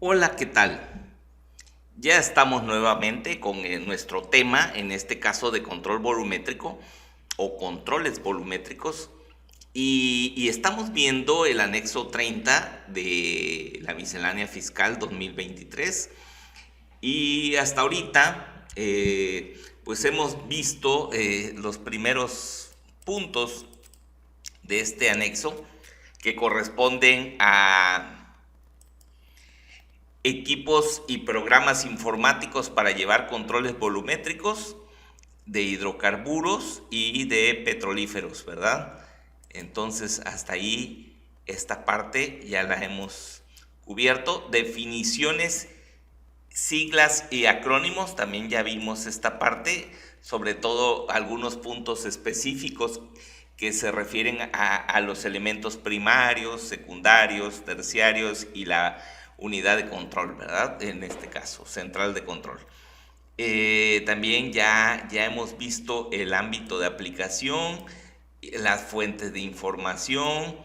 Hola, ¿qué tal? Ya estamos nuevamente con nuestro tema, en este caso de control volumétrico o controles volumétricos, y estamos viendo el anexo 30 de la miscelánea fiscal 2023. Y hasta ahorita, pues hemos visto los primeros puntos de este anexo que corresponden a equipos y programas informáticos para llevar controles volumétricos de hidrocarburos y de petrolíferos, ¿verdad? Entonces, hasta ahí esta parte ya la hemos cubierto. Definiciones, siglas y acrónimos, también ya vimos esta parte, sobre todo algunos puntos específicos que se refieren a los elementos primarios, secundarios, terciarios y la unidad de control, ¿verdad? En este caso, central de control. También ya hemos visto el ámbito de aplicación, las fuentes de información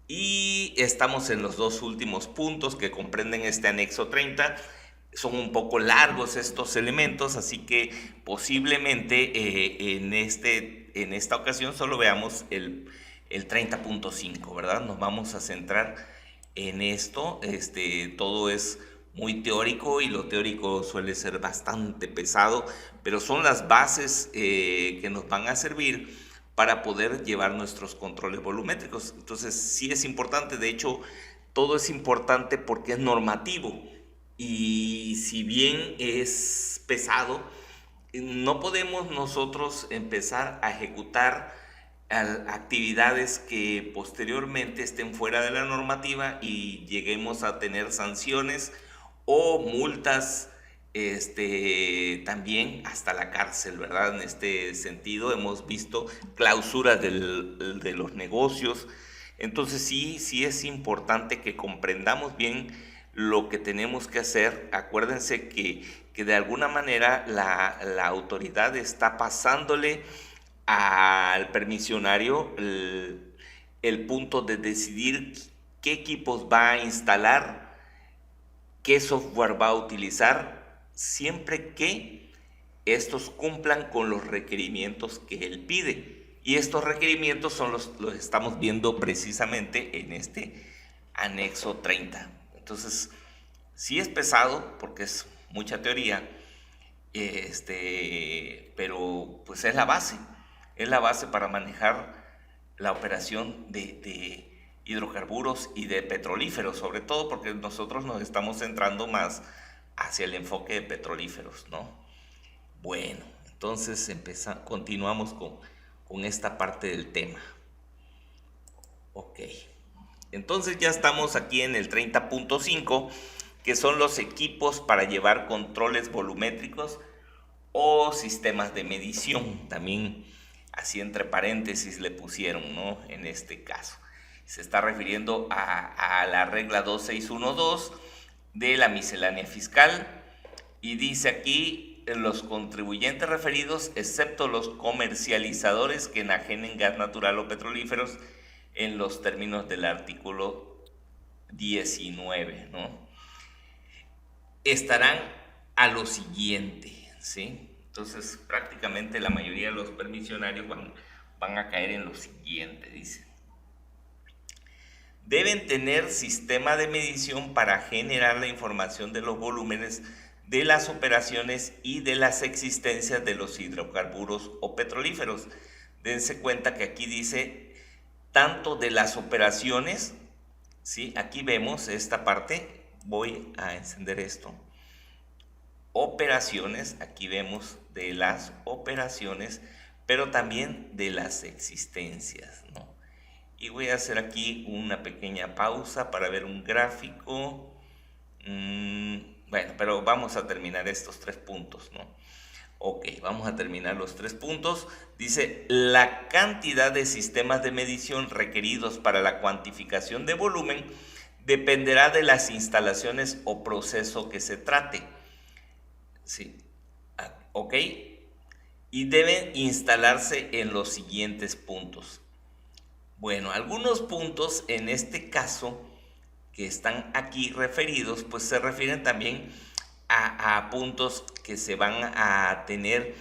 y estamos en los dos últimos puntos que comprenden este anexo 30. Son un poco largos estos elementos, así que posiblemente en esta ocasión solo veamos el 30.5, ¿verdad? Nos vamos a centrar en esto. Todo es muy teórico y lo teórico suele ser bastante pesado, pero son las bases que nos van a servir para poder llevar nuestros controles volumétricos. Entonces sí es importante, de hecho todo es importante porque es normativo y si bien es pesado, no podemos nosotros empezar a ejecutar actividades que posteriormente estén fuera de la normativa y lleguemos a tener sanciones o multas, también hasta la cárcel, ¿verdad? En este sentido hemos visto clausuras de los negocios. Entonces sí es importante que comprendamos bien lo que tenemos que hacer. Acuérdense que de alguna manera la autoridad está pasándole al permisionario el punto de decidir qué equipos va a instalar, qué software va a utilizar, siempre que estos cumplan con los requerimientos que él pide. Y estos requerimientos son los estamos viendo precisamente en este anexo 30. Entonces, sí es pesado porque es mucha teoría, pero pues es la base para manejar la operación de hidrocarburos y de petrolíferos, sobre todo porque nosotros nos estamos centrando más hacia el enfoque de petrolíferos, ¿no? Bueno, entonces continuamos con esta parte del tema. Ok, entonces ya estamos aquí en el 30.5, que son los equipos para llevar controles volumétricos o sistemas de medición. También así entre paréntesis le pusieron, ¿no? En este caso. Se está refiriendo a la regla 2612 de la miscelánea fiscal y dice aquí los contribuyentes referidos, excepto los comercializadores que enajenen gas natural o petrolíferos en los términos del artículo 19, ¿no? Estarán a lo siguiente, ¿sí? Entonces, prácticamente la mayoría de los permisionarios van a caer en lo siguiente, dice. Deben tener sistema de medición para generar la información de los volúmenes de las operaciones y de las existencias de los hidrocarburos o petrolíferos. Dense cuenta que aquí dice tanto de las operaciones, ¿sí? Aquí vemos esta parte, voy a encender esto. Operaciones, aquí vemos de las operaciones, pero también de las existencias, ¿no? Y voy a hacer aquí una pequeña pausa para ver un gráfico. Bueno, pero vamos a terminar estos tres puntos, ¿no? Ok, vamos a terminar los tres puntos. Dice, la cantidad de sistemas de medición requeridos para la cuantificación de volumen dependerá de las instalaciones o proceso que se trate. Sí, ok. Y deben instalarse en los siguientes puntos. Bueno, algunos puntos en este caso que están aquí referidos, pues se refieren también a puntos que se van a tener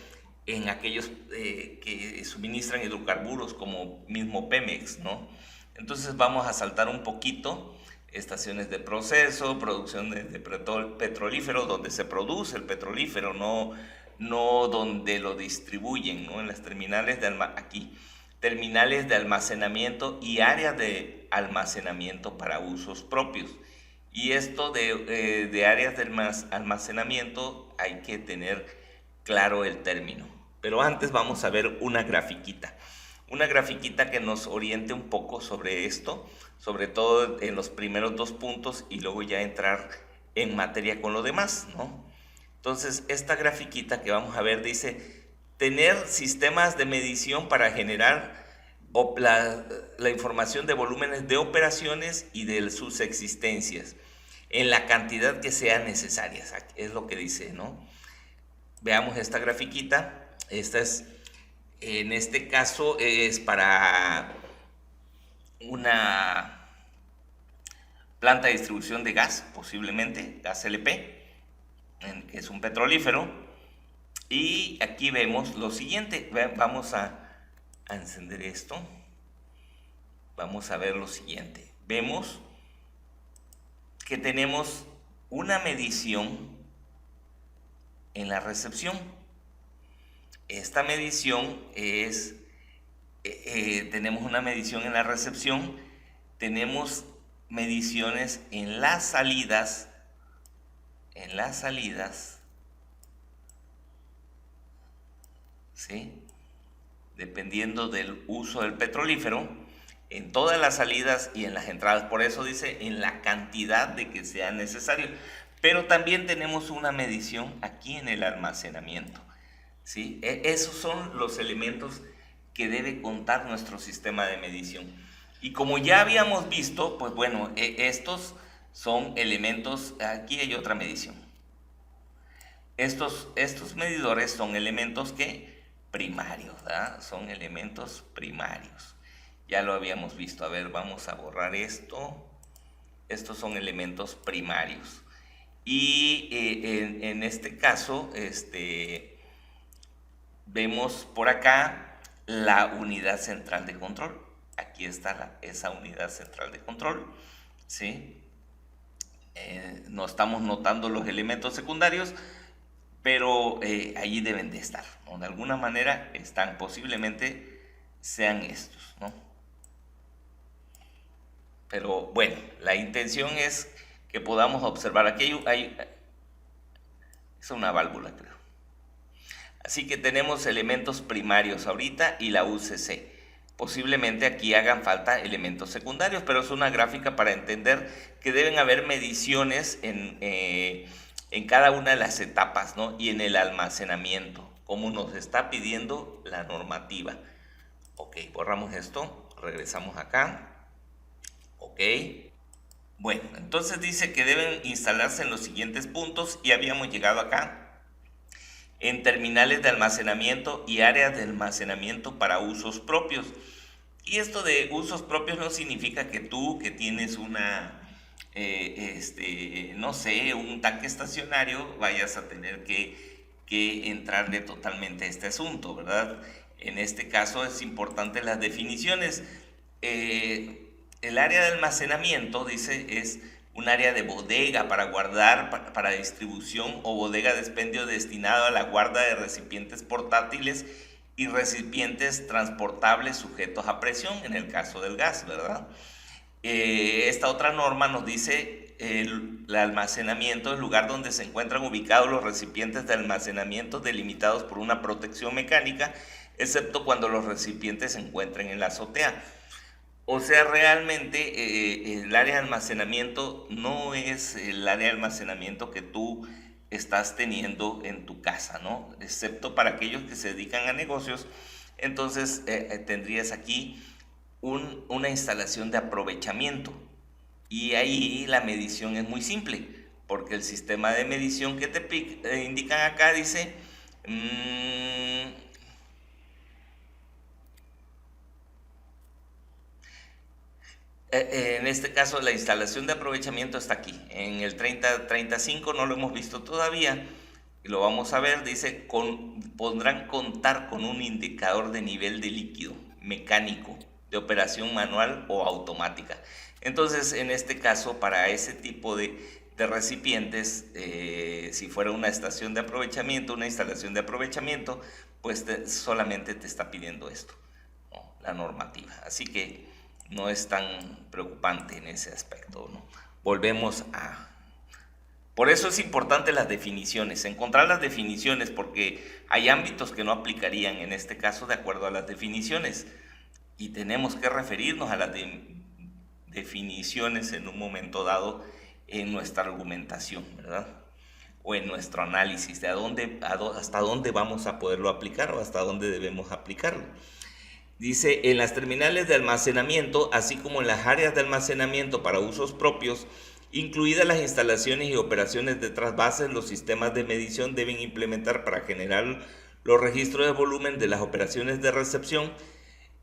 en aquellos que suministran hidrocarburos, como mismo Pemex, ¿no? Entonces vamos a saltar un poquito: estaciones de proceso, producciones de petrolífero, donde se produce el petrolífero, no donde lo distribuyen, ¿no? En las terminales terminales de almacenamiento y áreas de almacenamiento para usos propios. Y esto de áreas de almacenamiento hay que tener claro el término. Pero antes vamos a ver una grafiquita. Una grafiquita que nos oriente un poco sobre esto, sobre todo en los primeros 2 puntos, y luego ya entrar en materia con lo demás, ¿no? Entonces, esta grafiquita que vamos a ver dice: tener sistemas de medición para generar la información de volúmenes de operaciones y de sus existencias en la cantidad que sean necesarias. Es lo que dice, ¿no? Veamos esta grafiquita. En este caso es para una planta de distribución de gas, posiblemente gas LP, que es un petrolífero. Y aquí vemos lo siguiente. Vamos a encender esto. Vamos a ver lo siguiente. Vemos que tenemos una medición en la recepción. Esta medición es, tenemos una medición en la recepción, tenemos mediciones en las salidas, ¿sí? Dependiendo del uso del petrolífero, en todas las salidas y en las entradas. Por eso dice en la cantidad de que sea necesario. Pero también tenemos una medición aquí en el almacenamiento, ¿sí? Esos son los elementos que debe contar nuestro sistema de medición. Y como ya habíamos visto, pues bueno, estos son elementos. Aquí hay otra medición. Estos medidores son elementos primarios, ¿verdad? Son elementos primarios. Ya lo habíamos visto. A ver, vamos a borrar esto. Estos son elementos primarios. Y en este caso, vemos por acá la unidad central de control. Aquí está esa unidad central de control, ¿sí? No estamos notando los elementos secundarios, pero allí deben de estar, ¿no? De alguna manera están, posiblemente sean estos, ¿no? Pero bueno, la intención es que podamos observar. Aquí es una válvula, creo. Así que tenemos elementos primarios ahorita y la UCC. Posiblemente aquí hagan falta elementos secundarios, pero es una gráfica para entender que deben haber mediciones en cada una de las etapas, ¿no? Y en el almacenamiento, como nos está pidiendo la normativa. Ok, borramos esto, regresamos acá. Ok. Bueno, entonces dice que deben instalarse en los siguientes puntos, y habíamos llegado acá: en terminales de almacenamiento y áreas de almacenamiento para usos propios. Y esto de usos propios no significa que tú, que tienes no sé, un tanque estacionario, vayas a tener que entrarle totalmente a este asunto, ¿verdad? En este caso es importante las definiciones. El área de almacenamiento, dice, es un área de bodega para guardar, para distribución, o bodega de expendio destinado a la guarda de recipientes portátiles y recipientes transportables sujetos a presión, en el caso del gas, ¿verdad? Esta otra norma nos dice el almacenamiento, el lugar donde se encuentran ubicados los recipientes de almacenamiento delimitados por una protección mecánica, excepto cuando los recipientes se encuentren en la azotea. O sea, realmente el área de almacenamiento no es el área de almacenamiento que tú estás teniendo en tu casa, ¿no? Excepto para aquellos que se dedican a negocios. Entonces tendrías aquí una instalación de aprovechamiento. Y ahí la medición es muy simple, porque el sistema de medición que te indican acá dice... En este caso, la instalación de aprovechamiento está aquí. En el 3035 no lo hemos visto todavía. Y lo vamos a ver. Dice, podrán contar con un indicador de nivel de líquido mecánico, de operación manual o automática. Entonces, en este caso, para ese tipo de recipientes, si fuera una estación de aprovechamiento, una instalación de aprovechamiento, pues solamente te está pidiendo esto, ¿no? La normativa. Así que no es tan preocupante en ese aspecto, ¿no? Volvemos a... Por eso es importante las definiciones, encontrar las definiciones, porque hay ámbitos que no aplicarían en este caso de acuerdo a las definiciones. Y tenemos que referirnos a las definiciones en un momento dado en nuestra argumentación, ¿verdad? O en nuestro análisis de hasta dónde vamos a poderlo aplicar o hasta dónde debemos aplicarlo. Dice, en las terminales de almacenamiento, así como en las áreas de almacenamiento para usos propios, incluidas las instalaciones y operaciones de trasvases, los sistemas de medición deben implementar para generar los registros de volumen de las operaciones de recepción,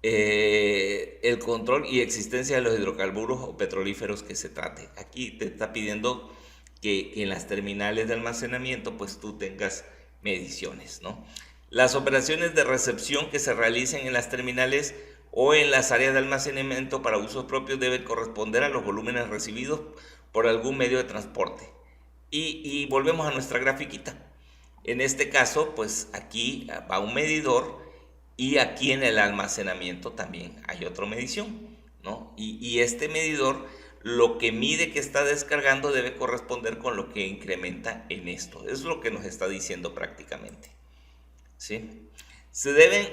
el control y existencia de los hidrocarburos o petrolíferos que se trate. Aquí te está pidiendo que en las terminales de almacenamiento pues tú tengas mediciones, ¿no? Las operaciones de recepción que se realicen en las terminales o en las áreas de almacenamiento para usos propios deben corresponder a los volúmenes recibidos por algún medio de transporte. Y volvemos a nuestra grafiquita. En este caso, pues aquí va un medidor y aquí en el almacenamiento también hay otra medición, ¿no? Y este medidor, lo que mide que está descargando debe corresponder con lo que incrementa en esto. Eso es lo que nos está diciendo prácticamente, ¿sí? Se deben,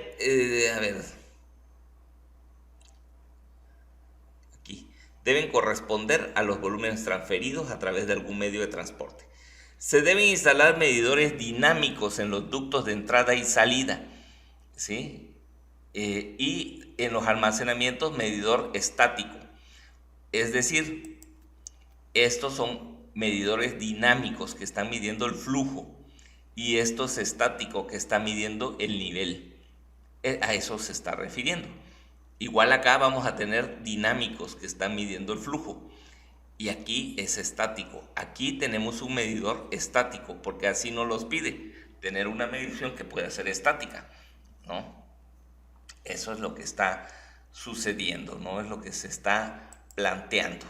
deben corresponder a los volúmenes transferidos a través de algún medio de transporte. Se deben instalar medidores dinámicos en los ductos de entrada y salida, ¿sí? Y en los almacenamientos, medidor estático. Es decir, estos son medidores dinámicos que están midiendo el flujo y estos estáticos que están midiendo el nivel. A eso se está refiriendo. Igual acá vamos a tener dinámicos que están midiendo el flujo y aquí es estático. Aquí tenemos un medidor estático porque así nos los pide, tener una medición que pueda ser estática, ¿no? Eso es lo que está sucediendo, ¿no? Es lo que se está planteando.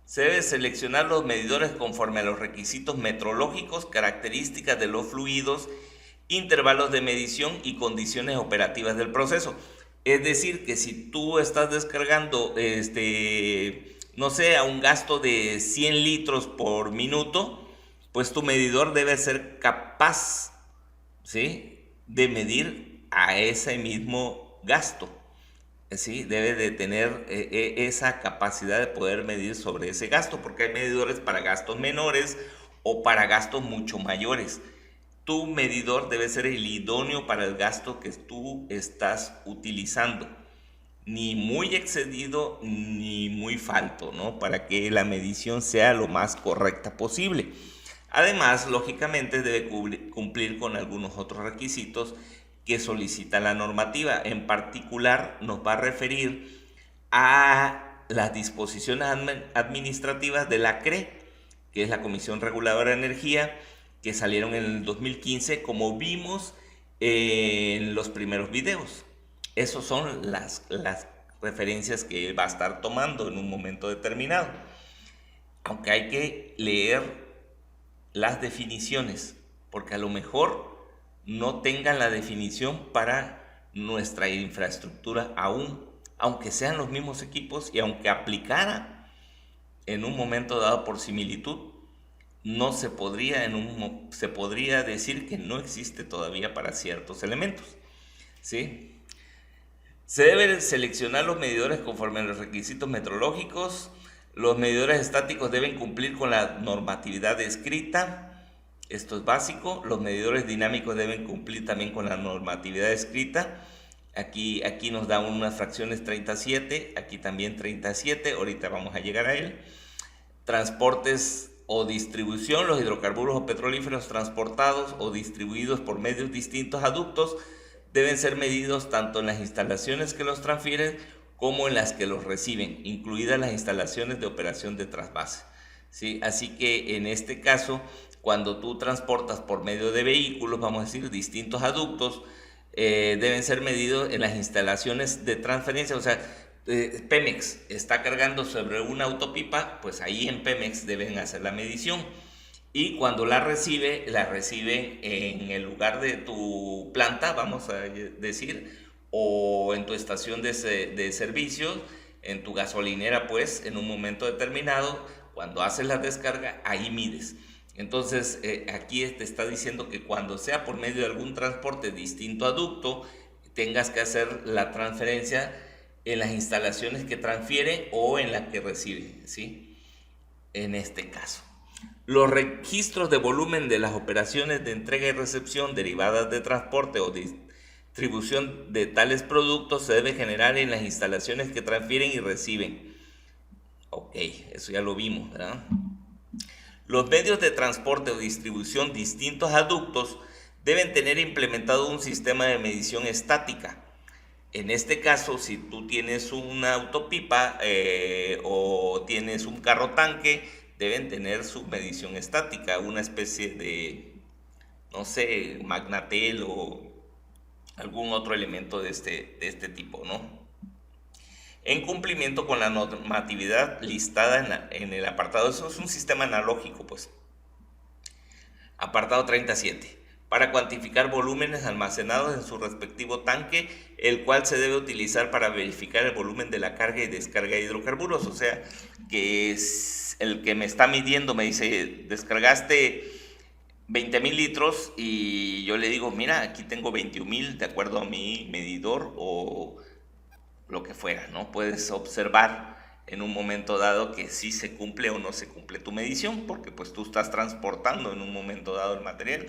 Se debe seleccionar los medidores conforme a los requisitos metrológicos, características de los fluidos, intervalos de medición y condiciones operativas del proceso. Es decir, que si tú estás descargando, no sé, a un gasto de 100 litros por minuto, pues tu medidor debe ser capaz, ¿sí?, de medir a ese mismo gasto, ¿sí? Debe de tener esa capacidad de poder medir sobre ese gasto, porque hay medidores para gastos menores o para gastos mucho mayores. Tu medidor debe ser el idóneo para el gasto que tú estás utilizando, ni muy excedido ni muy falto, ¿no? Para que la medición sea lo más correcta posible. Además, lógicamente debe cumplir con algunos otros requisitos que solicita la normativa. En particular, nos va a referir a las disposiciones administrativas de la CRE, que es la Comisión Reguladora de Energía, que salieron en el 2015, como vimos en los primeros videos. Esas son las referencias que va a estar tomando en un momento determinado. Aunque hay que leer las definiciones, porque a lo mejor no tengan la definición para nuestra infraestructura aún, aunque sean los mismos equipos y aunque aplicara en un momento dado por similitud, no se podría se podría decir que no existe todavía para ciertos elementos, ¿sí? Se deben seleccionar los medidores conforme a los requisitos metrológicos. Los medidores estáticos deben cumplir con la normatividad escrita. Esto es básico. Los medidores dinámicos deben cumplir también con la normatividad escrita. Aquí nos da unas fracciones 37, aquí también 37, ahorita vamos a llegar a él. Transportes o distribución, los hidrocarburos o petrolíferos transportados o distribuidos por medios distintos a ductos deben ser medidos tanto en las instalaciones que los transfieren como en las que los reciben, incluidas las instalaciones de operación de trasvase. ¿Sí? Así que en este caso, cuando tú transportas por medio de vehículos, vamos a decir, distintos aductos, deben ser medidos en las instalaciones de transferencia. O sea, Pemex está cargando sobre una autopipa, pues ahí en Pemex deben hacer la medición. Y cuando la reciben en el lugar de tu planta, vamos a decir, o en tu estación de servicio, en tu gasolinera, pues en un momento determinado, cuando haces la descarga, ahí mides. Entonces, aquí te está diciendo que cuando sea por medio de algún transporte distinto a ducto, tengas que hacer la transferencia en las instalaciones que transfiere o en la que recibe, ¿sí? En este caso. Los registros de volumen de las operaciones de entrega y recepción derivadas de transporte o distribución de tales productos se debe generar en las instalaciones que transfieren y reciben. Ok, eso ya lo vimos, ¿verdad? Los medios de transporte o distribución distintos a ductos deben tener implementado un sistema de medición estática. En este caso, si tú tienes una autopipa o tienes un carro tanque, deben tener su medición estática, una especie de, no sé, Magnatel o algún otro elemento de este tipo, ¿no? En cumplimiento con la normatividad listada en el apartado, eso es un sistema analógico, pues. Apartado 37. Para cuantificar volúmenes almacenados en su respectivo tanque, el cual se debe utilizar para verificar el volumen de la carga y descarga de hidrocarburos. O sea, que es el que me está midiendo me dice, descargaste 20,000 litros y yo le digo, mira, aquí tengo 21,000 de acuerdo a mi medidor o lo que fuera, ¿no? Puedes observar en un momento dado que sí se cumple o no se cumple tu medición, porque pues tú estás transportando en un momento dado el material.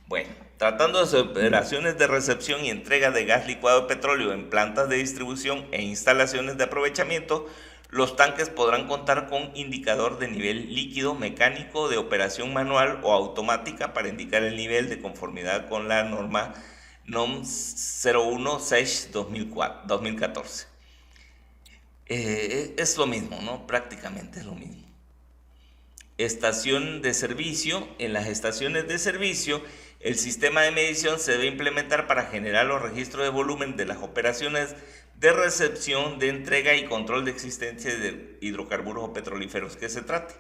Bueno, tratando de operaciones de recepción y entrega de gas licuado de petróleo en plantas de distribución e instalaciones de aprovechamiento, los tanques podrán contar con indicador de nivel líquido mecánico de operación manual o automática para indicar el nivel de conformidad con la norma NOM 01/2014. Es lo mismo, ¿no? Prácticamente es lo mismo. Estación de servicio. En las estaciones de servicio, el sistema de medición se debe implementar para generar los registros de volumen de las operaciones de recepción, de entrega y control de existencia de hidrocarburos o petrolíferos que se trate.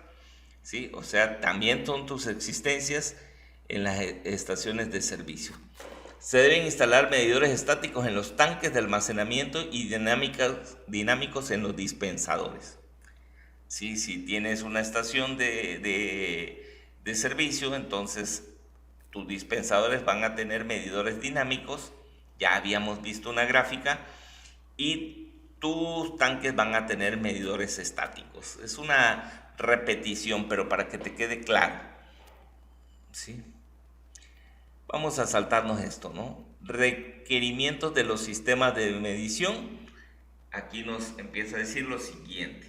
¿Sí? O sea, también son tus existencias en las estaciones de servicio. Se deben instalar medidores estáticos en los tanques de almacenamiento y dinámicos en los dispensadores. ¿Sí? Si tienes una estación de servicio, entonces tus dispensadores van a tener medidores dinámicos, ya habíamos visto una gráfica, y tus tanques van a tener medidores estáticos. Es una repetición, pero para que te quede claro. ¿Sí? Vamos a saltarnos esto, ¿no? Requerimientos de los sistemas de medición. Aquí nos empieza a decir lo siguiente.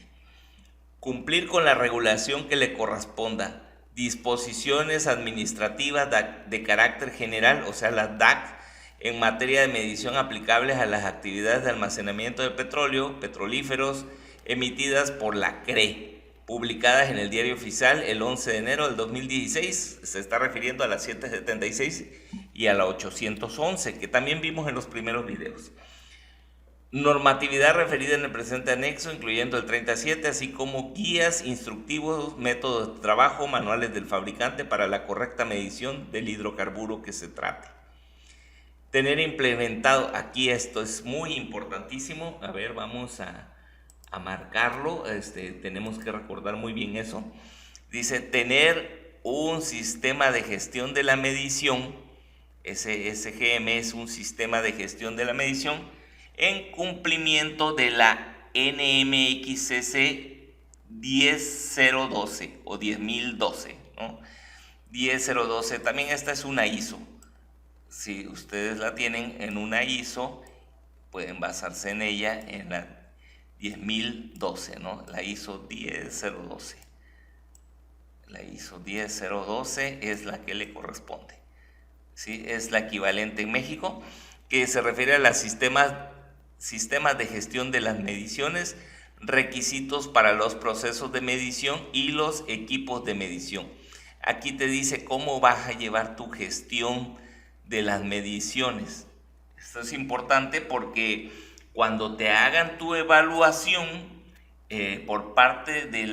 Cumplir con la regulación que le corresponda. Disposiciones administrativas de carácter general, o sea, las DAC, en materia de medición aplicables a las actividades de almacenamiento de petróleo, petrolíferos, emitidas por la CRE, publicadas en el Diario Oficial el 11 de enero del 2016, se está refiriendo a la 776 y a la 811, que también vimos en los primeros videos. Normatividad referida en el presente anexo, incluyendo el 37, así como guías, instructivos, métodos de trabajo, manuales del fabricante para la correcta medición del hidrocarburo que se trate. Tener implementado, aquí esto es muy importantísimo, a ver, vamos a marcarlo, tenemos que recordar muy bien eso. Dice, tener un sistema de gestión de la medición, SGM es un sistema de gestión de la medición, en cumplimiento de la NMXCC 10012 o 10012, ¿no? 10012, también esta es una ISO. Si ustedes la tienen en una ISO, pueden basarse en ella, en la 10012, ¿no? La ISO 10012. La ISO 10012 es la que le corresponde, ¿sí? Es la equivalente en México. que se refiere a los sistemas de gestión de las mediciones, requisitos para los procesos de medición y los equipos de medición. Aquí te dice cómo vas a llevar tu gestión de las mediciones. Esto es importante porque cuando te hagan tu evaluación por parte de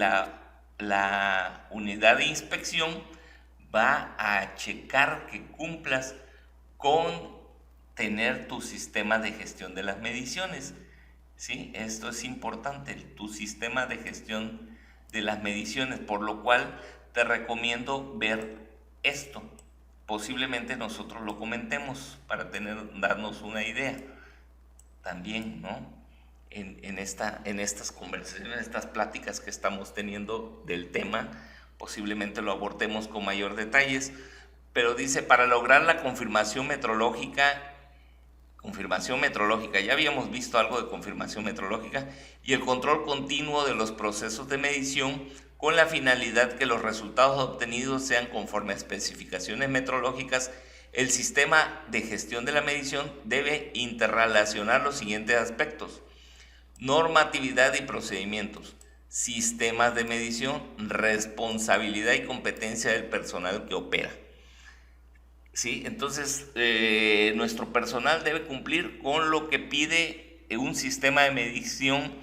la unidad de inspección, va a checar que cumplas con tener tu sistema de gestión de las mediciones. ¿Sí? Esto es importante, tu sistema de gestión de las mediciones, por lo cual te recomiendo ver esto. Posiblemente nosotros lo comentemos para darnos una idea también, ¿no? En estas conversaciones, en estas pláticas que estamos teniendo del tema, posiblemente lo abordemos con mayor detalles, pero dice, para lograr la confirmación metrológica, ya habíamos visto algo de confirmación metrológica, y el control continuo de los procesos de medición con la finalidad que los resultados obtenidos sean conforme a especificaciones metrológicas, el sistema de gestión de la medición debe interrelacionar los siguientes aspectos: normatividad y procedimientos, sistemas de medición, responsabilidad y competencia del personal que opera. ¿Sí? Entonces, nuestro personal debe cumplir con lo que pide un sistema de medición,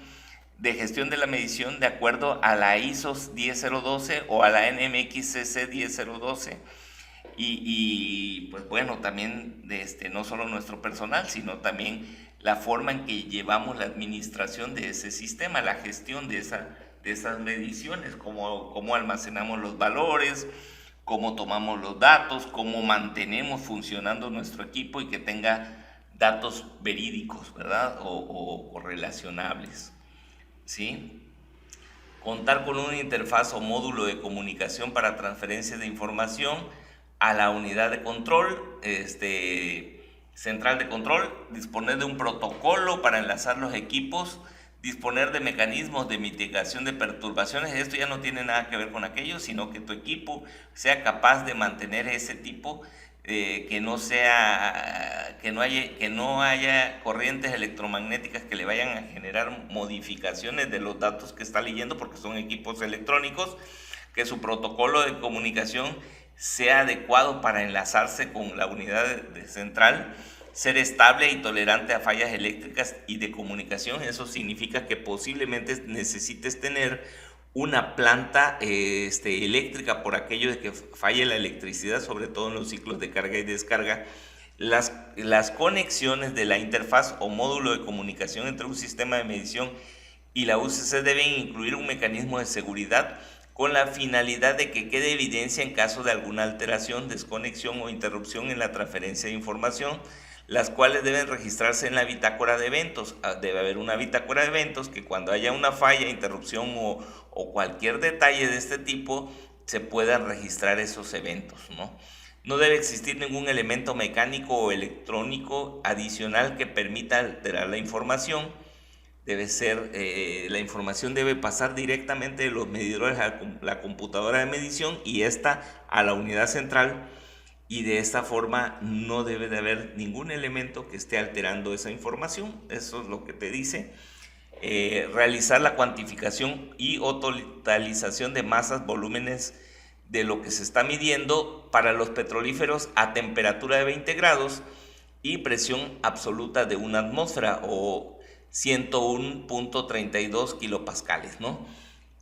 de gestión de la medición, de acuerdo a la ISO 10012 o a la NMXCC 10012. Y pues bueno, también no solo nuestro personal, sino también la forma en que llevamos la administración de ese sistema, la gestión de esas mediciones, cómo almacenamos los valores, cómo tomamos los datos, cómo mantenemos funcionando nuestro equipo y que tenga datos verídicos, ¿verdad? O relacionables, ¿sí? Contar con una interfaz o módulo de comunicación para transferencia de información a la unidad de control, central de control, disponer de un protocolo para enlazar los equipos, disponer de mecanismos de mitigación de perturbaciones. Esto ya no tiene nada que ver con aquello, sino que tu equipo sea capaz de mantener ese tipo, que no haya corrientes electromagnéticas que le vayan a generar modificaciones de los datos que está leyendo, porque son equipos electrónicos, que su protocolo de comunicación sea adecuado para enlazarse con la unidad central, ser estable y tolerante a fallas eléctricas y de comunicación. Eso significa que posiblemente necesites tener una planta eléctrica por aquello de que falle la electricidad, sobre todo en los ciclos de carga y descarga. Las conexiones de la interfaz o módulo de comunicación entre un sistema de medición y la UCC deben incluir un mecanismo de seguridad con la finalidad de que quede evidencia en caso de alguna alteración, desconexión o interrupción en la transferencia de información, las cuales deben registrarse en la bitácora de eventos. Debe haber una bitácora de eventos que cuando haya una falla, interrupción o cualquier detalle de este tipo, se puedan registrar esos eventos, ¿no? No debe existir ningún elemento mecánico o electrónico adicional que permita alterar la información. La información debe pasar directamente de los medidores a la computadora de medición y esta a la unidad central, y de esta forma no debe de haber ningún elemento que esté alterando esa información. Eso es lo que te dice. Realizar la cuantificación y o totalización de masas, volúmenes de lo que se está midiendo para los petrolíferos a temperatura de 20 grados y presión absoluta de una atmósfera o 101.32 kilopascales, ¿no?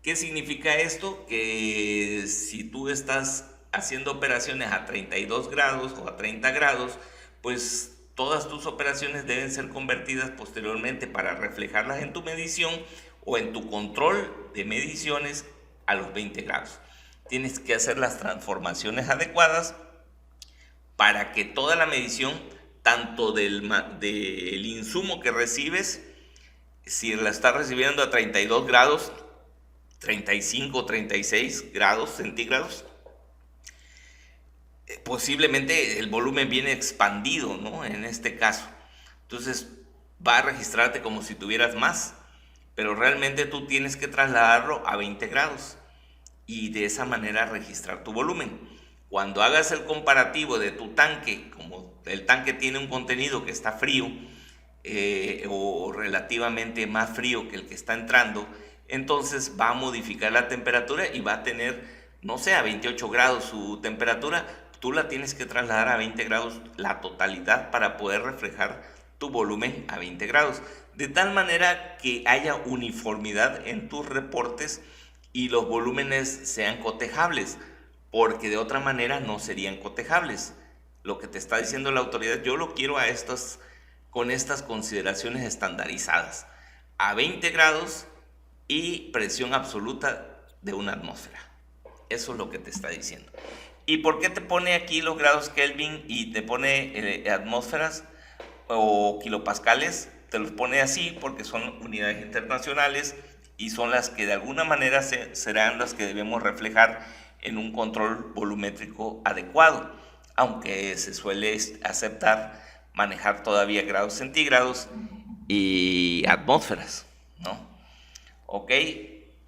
¿Qué significa esto? Que si tú estás haciendo operaciones a 32 grados o a 30 grados, pues todas tus operaciones deben ser convertidas posteriormente para reflejarlas en tu medición o en tu control de mediciones a los 20 grados. Tienes que hacer las transformaciones adecuadas para que toda la medición, tanto del insumo que recibes, si la estás recibiendo a 32 grados, 35, 36 grados centígrados, posiblemente el volumen viene expandido, ¿no? En este caso. Entonces va a registrarte como si tuvieras más, pero realmente tú tienes que trasladarlo a 20 grados y de esa manera registrar tu volumen. Cuando hagas el comparativo de tu tanque, como el tanque tiene un contenido que está frío o relativamente más frío que el que está entrando, entonces va a modificar la temperatura y va a tener, no sé, a 28 grados su temperatura. Tú la tienes que trasladar a 20 grados la totalidad para poder reflejar tu volumen a 20 grados. De tal manera que haya uniformidad en tus reportes y los volúmenes sean cotejables, porque de otra manera no serían cotejables. Lo que te está diciendo la autoridad, yo lo quiero con estas consideraciones estandarizadas, a 20 grados y presión absoluta de una atmósfera. Eso es lo que te está diciendo. ¿Y por qué te pone aquí los grados Kelvin y te pone atmósferas o kilopascales? Te los pone así porque son unidades internacionales y son las que de alguna manera serán las que debemos reflejar en un control volumétrico adecuado, aunque se suele aceptar manejar todavía grados centígrados y atmósferas, ¿no? Ok,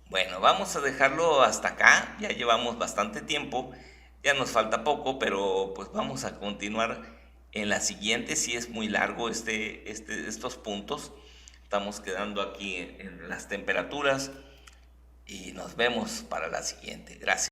bueno, vamos a dejarlo hasta acá, ya llevamos bastante tiempo, ya nos falta poco, pero pues vamos a continuar en la siguiente. Si es muy largo estos puntos, estamos quedando aquí en las temperaturas y nos vemos para la siguiente. Gracias.